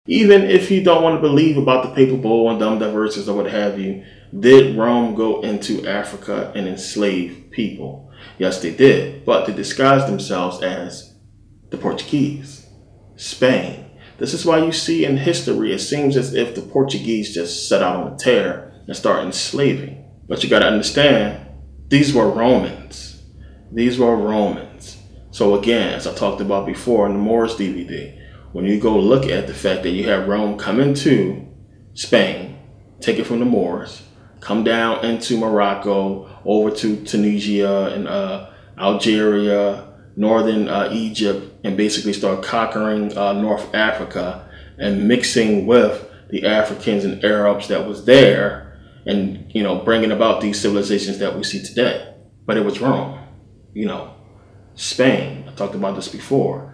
Even if you don't want to believe about the papal bull and dumb diverses or what have you, did Rome go into Africa and enslave people? Yes, they did, but they disguised themselves as the Portuguese, Spain. This is why you see in history, it seems as if the Portuguese just set out on a tear and started enslaving. But you got to understand, these were Romans. These were Romans. So again, as I talked about before in the Moors DVD, when you go look at the fact that you have Rome come into Spain, take it from the Moors, come down into Morocco, over to Tunisia and Algeria, northern Egypt, and basically start conquering North Africa and mixing with the Africans and Arabs that was there, and bringing about these civilizations that we see today. But it was Rome, Spain. I talked about this before.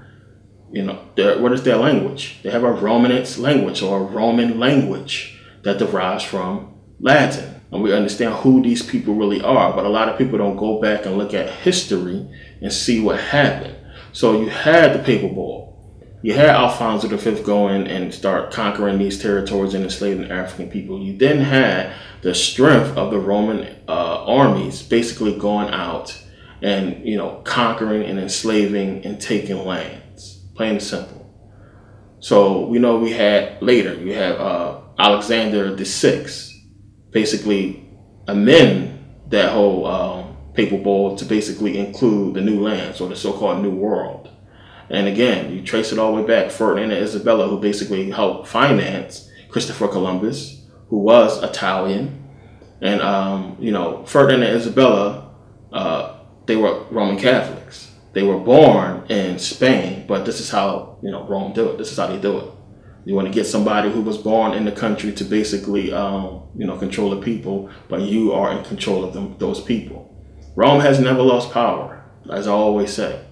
What is their language? They have a Romanist language, or a Roman language that derives from Latin. And we understand who these people really are, but a lot of people don't go back and look at history and see what happened. So you had the papal bull. You had Alfonso V go in and start conquering these territories and enslaving African people. You then had the strength of the Roman armies basically going out and conquering and enslaving and taking lands. Plain and simple. So we know we had later, you have Alexander VI basically amend that whole papal bull to basically include the new lands, or the so-called New World. And again, you trace it all the way back, Ferdinand and Isabella, who basically helped finance Christopher Columbus, who was Italian. And Ferdinand and Isabella, they were Roman Catholics. They were born in Spain, but this is how Rome do it. This is how they do it. You want to get somebody who was born in the country to basically control the people, but you are in control of those people. Rome has never lost power, as I always say,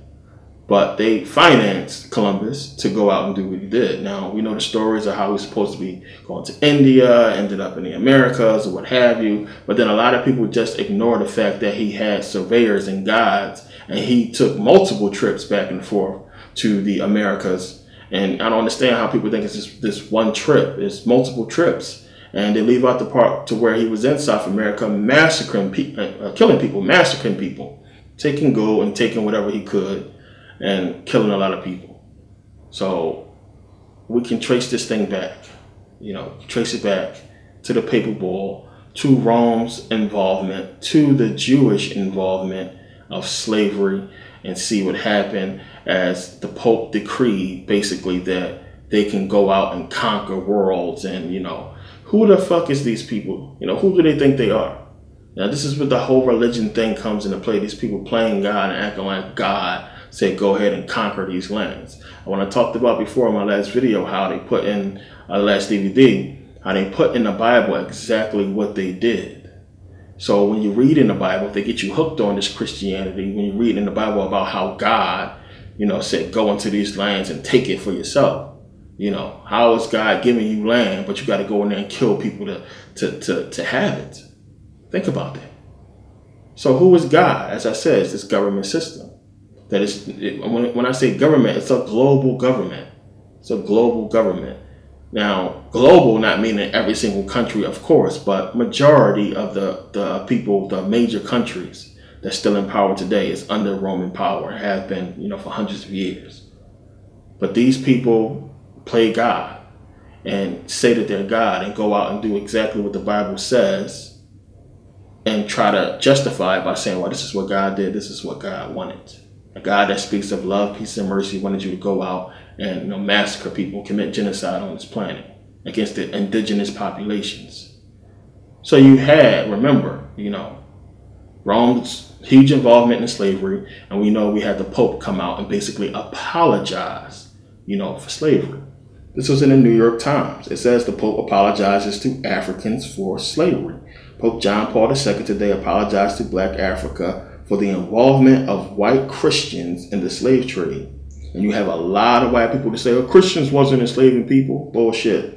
but they financed Columbus to go out and do what he did. Now we know the stories of how he was supposed to be going to India, ended up in the Americas or what have you, but then a lot of people just ignore the fact that he had surveyors and guides. And he took multiple trips back and forth to the Americas. And I don't understand how people think it's just this one trip. It's multiple trips. And they leave out the part to where he was in South America, massacring people, killing people, massacring people, taking gold and taking whatever he could and killing a lot of people. So we can trace this thing back, trace it back to the papal bull, to Rome's involvement, to the Jewish involvement of slavery, and see what happened as the Pope decreed basically that they can go out and conquer worlds. And who the fuck is these people? Who do they think they are? Now this is where the whole religion thing comes into play. These people playing God and acting like God said go ahead and conquer these lands. And when I talked about before in my last video how they put in last DVD, how they put in the Bible exactly what they did. So when you read in the Bible, if they get you hooked on this Christianity, when you read in the Bible about how God, said go into these lands and take it for yourself, how is God giving you land, but you got to go in there and kill people to have it? Think about that. So who is God? As I said, it's this government system. That is, when I say government, it's a global government. It's a global government. Now, global not meaning every single country, of course, but majority of the people, the major countries that's still in power today is under Roman power, have been, for hundreds of years. But these people play God and say that they're God and go out and do exactly what the Bible says and try to justify it by saying, well, this is what God did, this is what God wanted. A God that speaks of love, peace, and mercy wanted you to go out and massacre people, commit genocide on this planet against the indigenous populations. So you had, remember, Rome's huge involvement in slavery, and we know we had the Pope come out and basically apologize, for slavery. This was in the New York Times. It says the Pope apologizes to Africans for slavery. Pope John Paul II today apologized to Black Africa for the involvement of white Christians in the slave trade. And you have a lot of white people to say, oh, Christians wasn't enslaving people. Bullshit.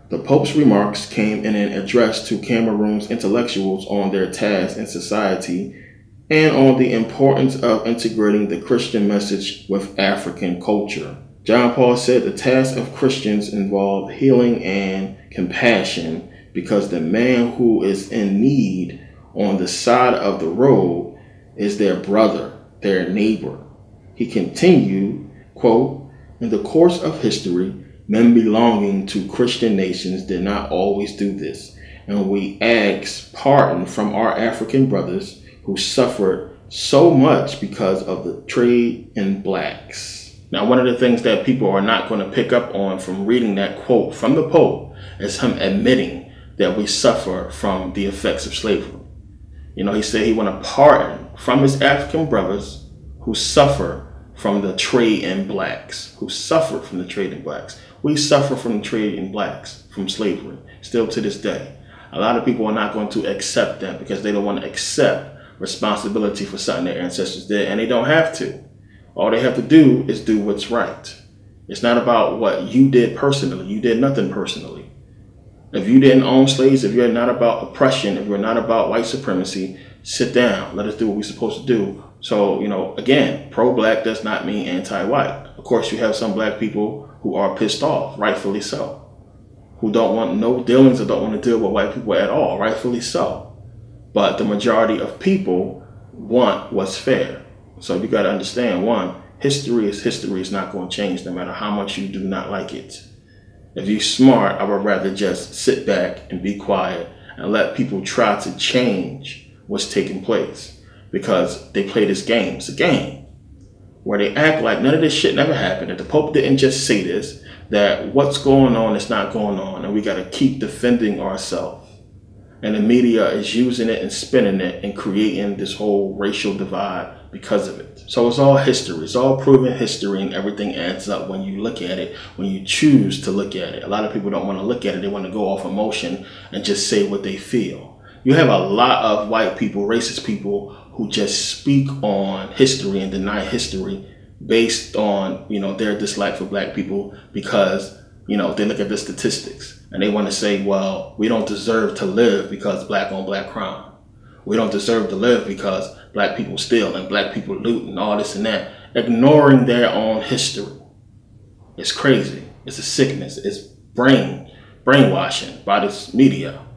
The Pope's remarks came in an address to Cameroon's intellectuals on their task in society and on the importance of integrating the Christian message with African culture. John Paul said the task of Christians involve healing and compassion because the man who is in need on the side of the road is their brother, their neighbor. He continued, quote, in the course of history, men belonging to Christian nations did not always do this, and we ask pardon from our African brothers who suffered so much because of the trade in blacks. Now, one of the things that people are not going to pick up on from reading that quote from the Pope is him admitting that we suffer from the effects of slavery. You know, he said he wanted pardon from his African brothers who suffer from the trade in blacks, who suffered from the trade in blacks. We suffer from the trade in blacks, from slavery, still to this day. A lot of people are not going to accept that because they don't want to accept responsibility for something their ancestors did, and they don't have to. All they have to do is do what's right. It's not about what you did personally. You did nothing personally. If you didn't own slaves, if you're not about oppression, if you're not about white supremacy, sit down. Let us do what we're supposed to do. So, you know, again, pro-black does not mean anti-white. Of course, you have some black people who are pissed off, rightfully so, who don't want no dealings or don't want to deal with white people at all, rightfully so. But the majority of people want what's fair. So you got to understand, one, history is not going to change no matter how much you do not like it. If you're smart, I would rather just sit back and be quiet and let people try to change what's taking place, because they play this game. It's a game where they act like none of this shit never happened, that the Pope didn't just say this, that what's going on is not going on, and we got to keep defending ourselves. And the media is using it and spinning it and creating this whole racial divide because of it. So it's all history. It's all proven history, and everything adds up when you look at it, when you choose to look at it. A lot of people don't want to look at it. They want to go off emotion and just say what they feel. You have a lot of white people, racist people, who just speak on history and deny history based on, you know, their dislike for black people because, you know, they look at the statistics and they want to say, well, we don't deserve to live because black on black crime. We don't deserve to live because black people steal and black people loot and all this and that, ignoring their own history. It's crazy. It's a sickness. It's brainwashing by this media.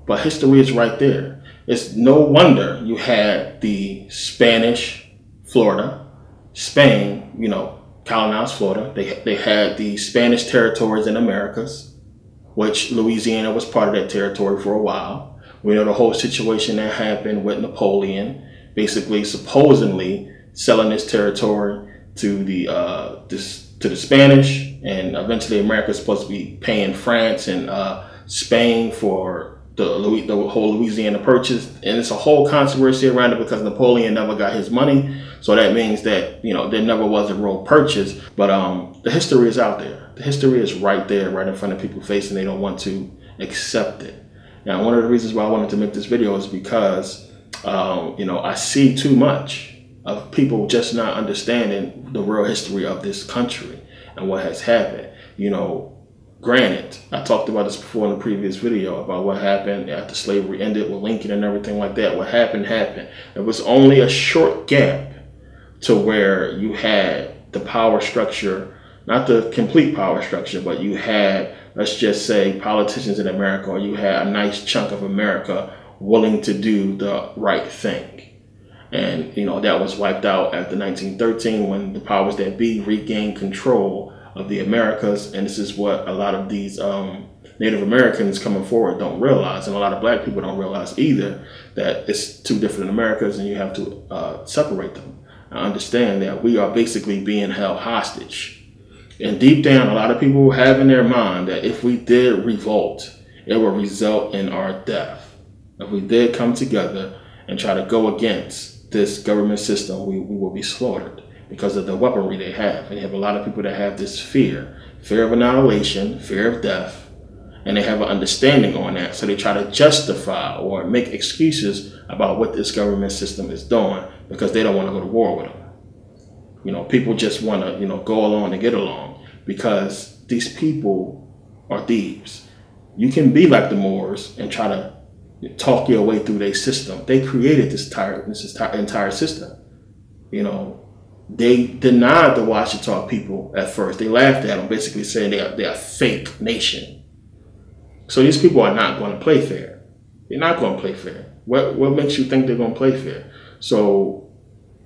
But history is right there. It's no wonder you had the Spanish Florida, Spain, you know, colonized Florida. They had the Spanish territories in Americas, which Louisiana was part of that territory for a while. We know the whole situation that happened with Napoleon, basically supposedly selling this territory to the Spanish, and eventually America is supposed to be paying France and Spain for the whole Louisiana purchase. And it's a whole controversy around it because Napoleon never got his money. So that means that, you know, there never was a real purchase. But the history is out there. The history is right there, right in front of people's face, and they don't want to accept it. Now, one of the reasons why I wanted to make this video is because, you know, I see too much of people just not understanding the real history of this country and what has happened. You know, granted, I talked about this before in the previous video about what happened after slavery ended with Lincoln and everything like that. What happened, happened. It was only a short gap to where you had the power structure, not the complete power structure, but you had, let's just say, politicians in America, or you had a nice chunk of America willing to do the right thing. And, you know, that was wiped out after 1913 when the powers that be regained control of the Americas. And this is what a lot of these Native Americans coming forward don't realize, and a lot of black people don't realize either, that it's two different Americas and you have to separate them. I understand that we are basically being held hostage. And deep down, a lot of people have in their mind that if we did revolt, it will result in our death. If we did come together and try to go against this government system, we will be slaughtered because of the weaponry they have. And you have a lot of people that have this fear of annihilation, fear of death, and they have an understanding on that. So they try to justify or make excuses about what this government system is doing because they don't want to go to war with them. You know, people just want to, you know, go along and get along because these people are thieves. You can be like the Moors and try to talk your way through their system. They created this entire system. You know, They denied the Washita people at first. They laughed at them, basically saying they're a fake nation. So these people are not going to play fair. They're not going to play fair. What makes you think they're going to play fair? So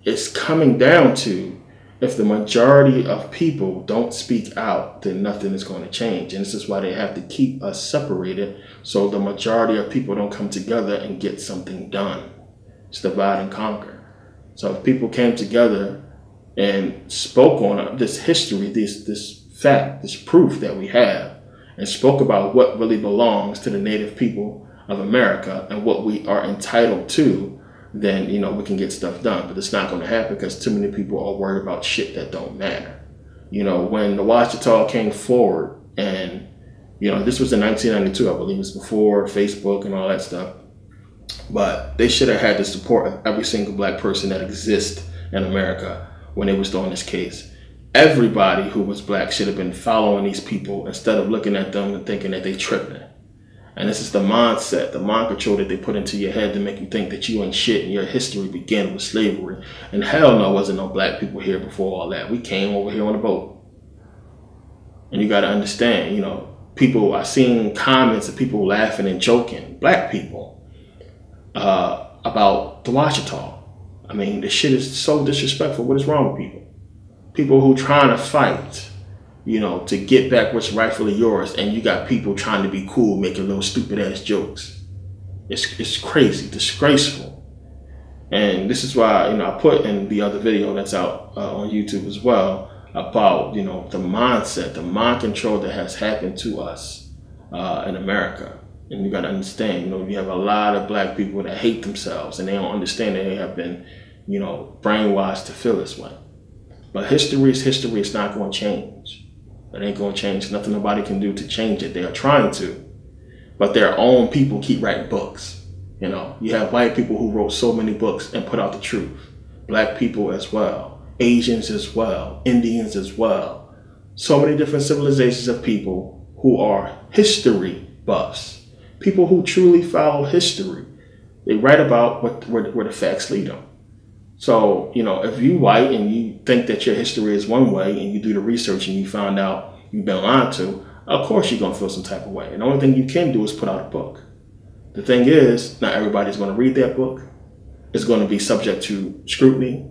it's coming down to, if the majority of people don't speak out, then nothing is going to change. And this is why they have to keep us separated, so the majority of people don't come together and get something done. It's divide and conquer. So if people came together and spoke on this history, this fact, this proof that we have, and spoke about what really belongs to the native people of America and what we are entitled to, then, you know, we can get stuff done. But it's not going to happen because too many people are worried about shit that don't matter. You know, when the Washita came forward, and, you know, this was in 1992, I believe. It was before Facebook and all that stuff. But they should have had the support of every single black person that exists in America when they was doing this case. Everybody who was black should have been following these people instead of looking at them and thinking that they tripping. And this is the mindset, the mind control that they put into your head to make you think that you ain't shit and your history began with slavery. And hell no, wasn't no black people here before all that. We came over here on a boat. And you got to understand, you know, people, I've seen comments of people laughing and joking, black people, about the Washita. I mean, this shit is so disrespectful. What is wrong with people? People who trying to fight, you know, to get back what's rightfully yours, and you got people trying to be cool, making little stupid ass jokes. It's crazy, disgraceful. And this is why, you know, I put in the other video that's out on YouTube as well about, you know, the mindset, the mind control that has happened to us in America. And you got to understand, you know, you have a lot of black people that hate themselves, and they don't understand that they have been, you know, brainwashed to feel this way. But history is history. It's not going to change. It ain't going to change. Nothing nobody can do to change it. They are trying to. But their own people keep writing books. You know, you have white people who wrote so many books and put out the truth. Black people as well. Asians as well. Indians as well. So many different civilizations of people who are history buffs. People who truly follow history. They write about where the facts lead them. So, you know, if you white and you think that your history is one way and you do the research and you find out you've been lied to, of course you're going to feel some type of way. And the only thing you can do is put out a book. The thing is, not everybody's going to read that book. It's going to be subject to scrutiny.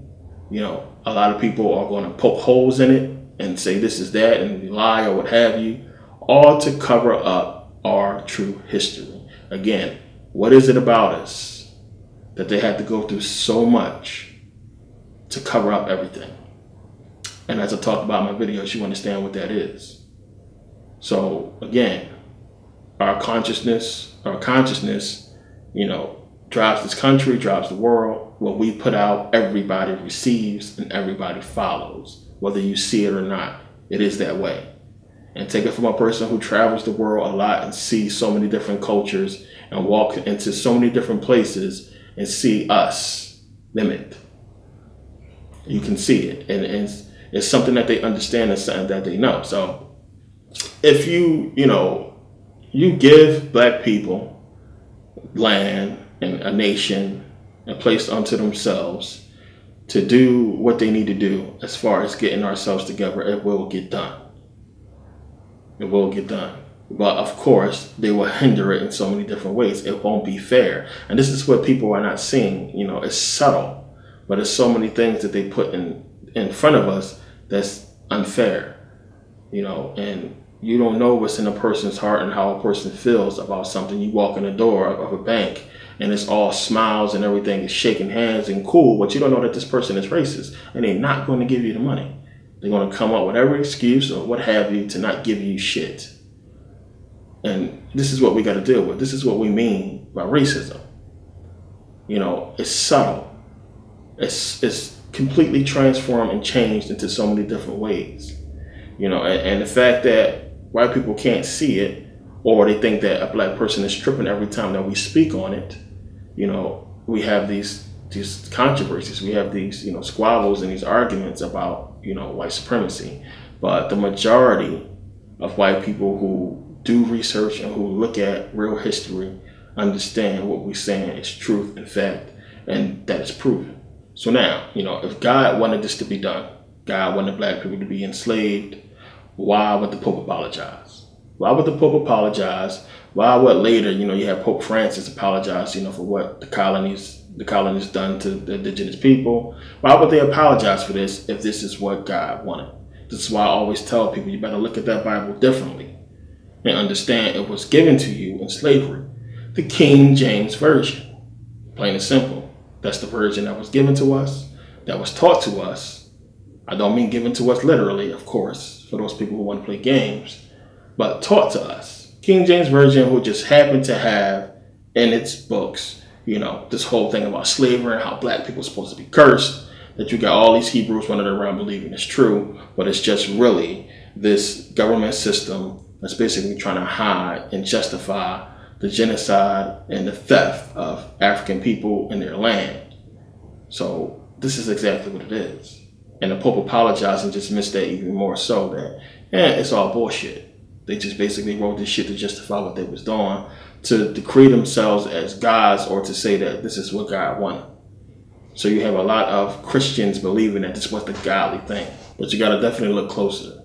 You know, a lot of people are going to poke holes in it and say this is that and lie or what have you, all to cover up our true history. Again, what is it about us that they had to go through so much to cover up everything? And as I talk about in my videos, you understand what that is. So again, our consciousness, you know, drives this country, drives the world. What we put out, everybody receives and everybody follows, whether you see it or not. It is that way. And take it from a person who travels the world a lot and sees so many different cultures and walk into so many different places and see us mimicked. You can see it, and it's something that they understand and something that they know. So if you give black people land and a nation and place unto themselves to do what they need to do as far as getting ourselves together, it will get done. It will get done. But of course, they will hinder it in so many different ways. It won't be fair. And this is what people are not seeing. You know, it's subtle. But there's so many things that they put in front of us that's unfair, you know, and you don't know what's in a person's heart and how a person feels about something. You walk in the door of a bank and it's all smiles and everything is shaking hands and cool, but you don't know that this person is racist and they're not going to give you the money. They're going to come up with every excuse or what have you to not give you shit. And this is what we got to deal with. This is what we mean by racism. You know, it's subtle. It's completely transformed and changed into so many different ways, you know, and the fact that white people can't see it, or they think that a black person is tripping every time that we speak on it. You know, we have these controversies, we have these, you know, squabbles and these arguments about, you know, white supremacy, but the majority of white people who do research and who look at real history understand what we're saying is truth and fact, and that is proven. So now, if God wanted this to be done, God wanted black people to be enslaved, why would the Pope apologize? Why would the Pope apologize? Why would later, you have Pope Francis apologize, for what the colonies done to the indigenous people? Why would they apologize for this if this is what God wanted? This is why I always tell people, you better look at that Bible differently and understand it was given to you in slavery. The King James Version, plain and simple. That's the version that was given to us, that was taught to us. I don't mean given to us literally, of course, for those people who want to play games, but taught to us. King James Version, who just happened to have in its books, this whole thing about slavery and how black people are supposed to be cursed, that you got all these Hebrews running around believing it's true, but it's just really this government system that's basically trying to hide and justify the genocide and the theft of African people in their land. So this is exactly what it is. And the Pope apologized and just missed that even more so that, it's all bullshit. They just basically wrote this shit to justify what they was doing, to decree themselves as gods or to say that this is what God wanted. So you have a lot of Christians believing that this was the godly thing. But you got to definitely look closer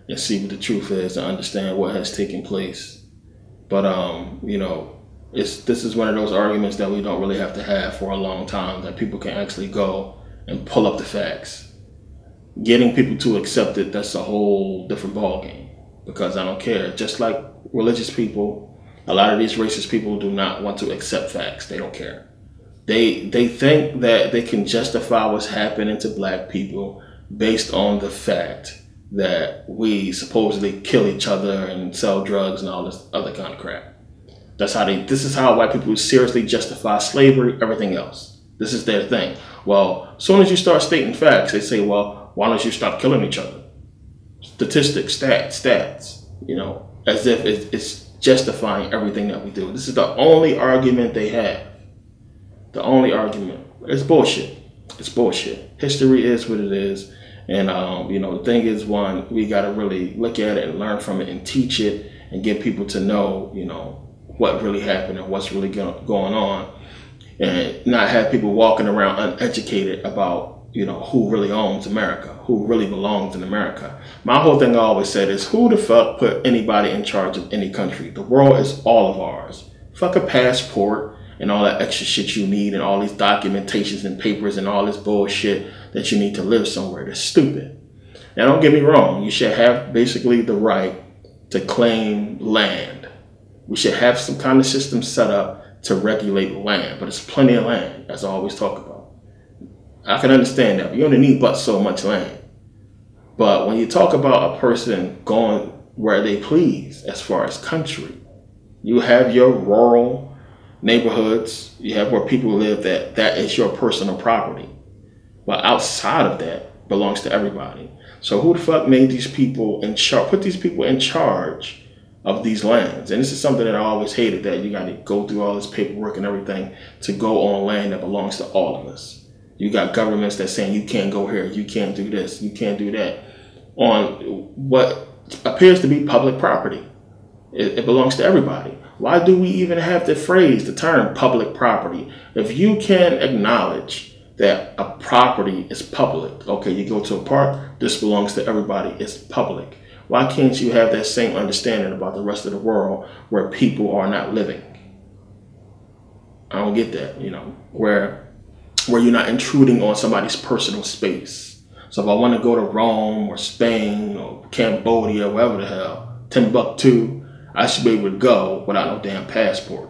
and see what the truth is and understand what has taken place. But, this is one of those arguments that we don't really have to have for a long time, that people can actually go and pull up the facts. Getting people to accept it, that's a whole different ballgame, because I don't care. Just like religious people, a lot of these racist people do not want to accept facts. They don't care. They think that they can justify what's happening to black people based on the fact that we supposedly kill each other and sell drugs and all this other kind of crap. This is how white people seriously justify slavery, everything else. This is their thing. Well, as soon as you start stating facts, they say, well, why don't you stop killing each other? Statistics, stats, as if it's justifying everything that we do. This is the only argument they have. The only argument. It's bullshit. It's bullshit. History is what it is. And, the thing is, one, we got to really look at it and learn from it and teach it and get people to know, what really happened and what's really going on, and not have people walking around uneducated about, who really owns America, who really belongs in America. My whole thing I always said is, who the fuck put anybody in charge of any country? The world is all of ours. Fuck a passport and all that extra shit you need and all these documentations and papers and all this bullshit that you need to live somewhere. That's stupid. Now, don't get me wrong. You should have basically the right to claim land. We should have some kind of system set up to regulate land, but it's plenty of land, as I always talk about. I can understand that, but you only need but so much land. But when you talk about a person going where they please as far as country, you have your rural neighborhoods, you have where people live, that is your personal property. But outside of that belongs to everybody. So who the fuck made these people in charge, put these people in charge of these lands? And this is something that I always hated, that you got to go through all this paperwork and everything to go on land that belongs to all of us. You got governments that saying you can't go here, you can't do this, you can't do that, on what appears to be public property. It belongs to everybody. Why do we even have the phrase, the term public property? If you can acknowledge that a property is public, okay, you go to a park, this belongs to everybody, it's public. Why can't you have that same understanding about the rest of the world where people are not living? I don't get that, where you're not intruding on somebody's personal space. So if I want to go to Rome or Spain or Cambodia, wherever the hell, Timbuktu, I should be able to go without no damn passport.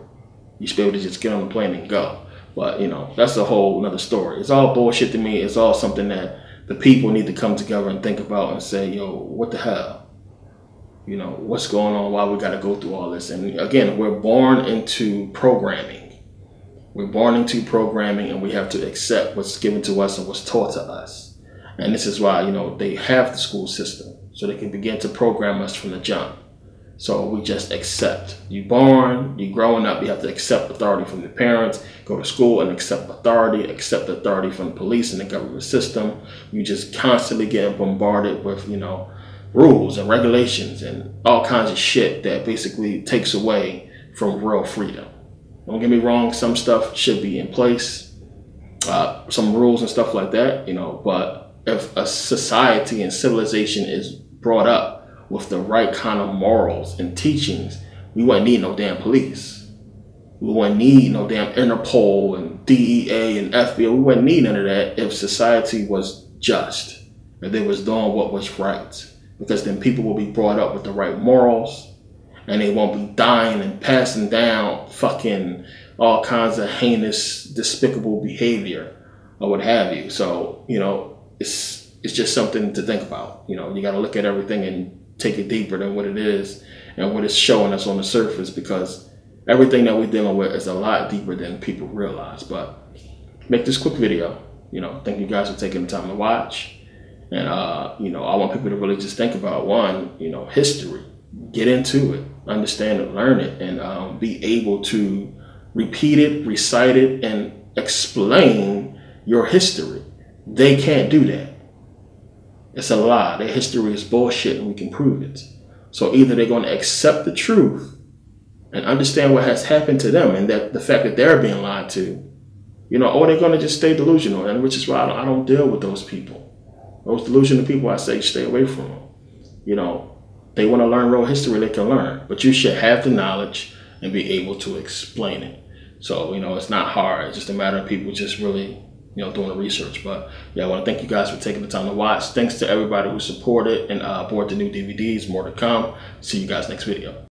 You should be able to just get on the plane and go. But, that's a whole nother story. It's all bullshit to me. It's all something that the people need to come together and think about and say, yo, what the hell? What's going on? Why we got to go through all this? And again, we're born into programming. We're born into programming, and we have to accept what's given to us and what's taught to us. And this is why, they have the school system, so they can begin to program us from the jump. So we just accept. You're born, you're growing up, you have to accept authority from your parents, go to school and accept authority from the police and the government system. You just constantly get bombarded with, rules and regulations and all kinds of shit that basically takes away from real freedom. Don't get me wrong, some stuff should be in place. some rules and stuff like that, you know. But if a society and civilization is brought up with the right kind of morals and teachings, we wouldn't need no damn police. We wouldn't need no damn Interpol and DEA and FBI. We wouldn't need none of that if society was just, if they was doing what was right. Because then people will be brought up with the right morals, and they won't be dying and passing down fucking all kinds of heinous, despicable behavior or what have you. So, you know, it's just something to think about. You know, you got to look at everything and take it deeper than what it is and what it's showing us on the surface, because everything that we're dealing with is a lot deeper than people realize. But make this quick video. You know, thank you guys for taking the time to watch. And, you know, I want people to really just think about, one, you know, history. Get into it, understand it, learn it, and be able to repeat it, recite it, and explain your history. They can't do that. It's a lie. Their history is bullshit, and we can prove it. So either they're going to accept the truth and understand what has happened to them, and that the fact that they're being lied to, you know, or they're going to just stay delusional, and which is why I don't deal with those people. Those delusional people, I say stay away from them. You know, they want to learn real history, they can learn, but you should have the knowledge and be able to explain it. So, you know, it's not hard. It's just a matter of people just really, you know, doing the research. But yeah, I want to thank you guys for taking the time to watch. Thanks to everybody who supported and bought the new DVDs. More to come. See you guys next video.